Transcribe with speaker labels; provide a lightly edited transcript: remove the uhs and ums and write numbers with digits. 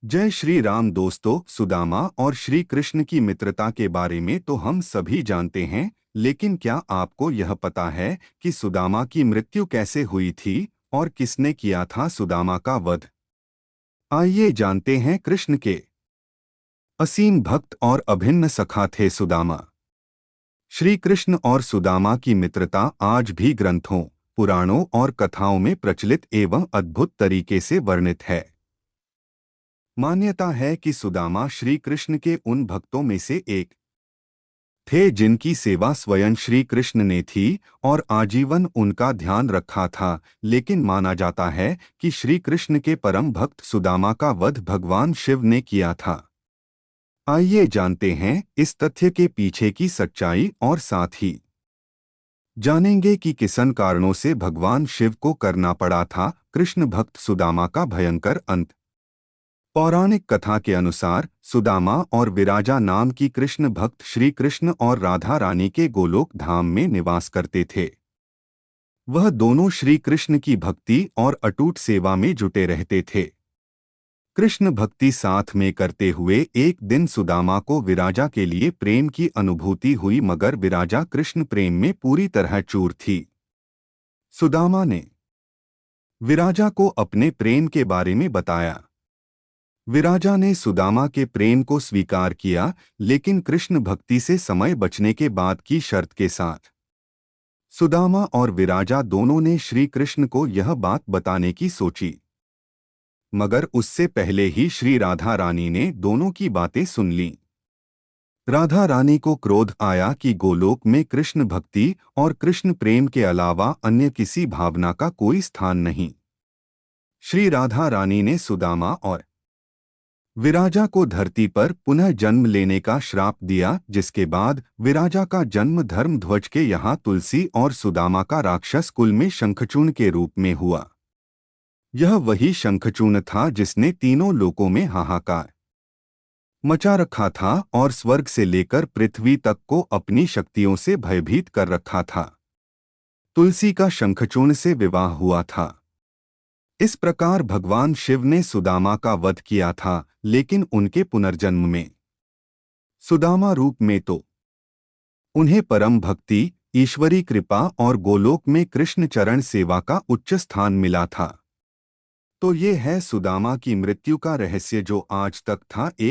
Speaker 1: जय श्री राम दोस्तों। सुदामा और श्री कृष्ण की मित्रता के बारे में तो हम सभी जानते हैं, लेकिन क्या आपको यह पता है कि सुदामा की मृत्यु कैसे हुई थी और किसने किया था सुदामा का वध? आइए जानते हैं। कृष्ण के असीम भक्त और अभिन्न सखा थे सुदामा। श्री कृष्ण और सुदामा की मित्रता आज भी ग्रंथों, पुराणों और कथाओं में प्रचलित एवं अद्भुत तरीके से वर्णित है। मान्यता है कि सुदामा श्री कृष्ण के उन भक्तों में से एक थे जिनकी सेवा स्वयं श्री कृष्ण ने थी और आजीवन उनका ध्यान रखा था। लेकिन माना जाता है कि श्री कृष्ण के परम भक्त सुदामा का वध भगवान शिव ने किया था। आइए जानते हैं इस तथ्य के पीछे की सच्चाई और साथ ही जानेंगे कि किसन कारणों से भगवान शिव को करना पड़ा था कृष्ण भक्त सुदामा का भयंकर अंत। पौराणिक कथा के अनुसार सुदामा और विराजा नाम की कृष्ण भक्त श्री कृष्ण और राधा रानी के गोलोक धाम में निवास करते थे। वह दोनों श्री कृष्ण की भक्ति और अटूट सेवा में जुटे रहते थे। कृष्ण भक्ति साथ में करते हुए एक दिन सुदामा को विराजा के लिए प्रेम की अनुभूति हुई, मगर विराजा कृष्ण प्रेम में पूरी तरह चूर थी। सुदामा ने विराजा को अपने प्रेम के बारे में बताया। विराजा ने सुदामा के प्रेम को स्वीकार किया, लेकिन कृष्ण भक्ति से समय बचने के बाद की शर्त के साथ। सुदामा और विराजा दोनों ने श्री कृष्ण को यह बात बताने की सोची, मगर उससे पहले ही श्री राधा रानी ने दोनों की बातें सुन लीं। राधा रानी को क्रोध आया कि गोलोक में कृष्ण भक्ति और कृष्ण प्रेम के अलावा अन्य किसी भावना का कोई स्थान नहीं। श्री राधा रानी ने सुदामा और विराजा को धरती पर पुनः जन्म लेने का श्राप दिया, जिसके बाद विराजा का जन्म धर्मध्वज के यहाँ तुलसी और सुदामा का राक्षस कुल में शंखचूर्ण के रूप में हुआ। यह वही शंखचूर्ण था जिसने तीनों लोकों में हाहाकार मचा रखा था और स्वर्ग से लेकर पृथ्वी तक को अपनी शक्तियों से भयभीत कर रखा था। तुलसी का शंखचूर्ण से विवाह हुआ था। इस प्रकार भगवान शिव ने सुदामा का वध किया था, लेकिन उनके पुनर्जन्म में सुदामा रूप में तो उन्हें परम भक्ति, ईश्वरी कृपा और गोलोक में कृष्ण चरण सेवा का उच्च स्थान मिला था। तो ये है सुदामा की मृत्यु का रहस्य, जो आज तक था एक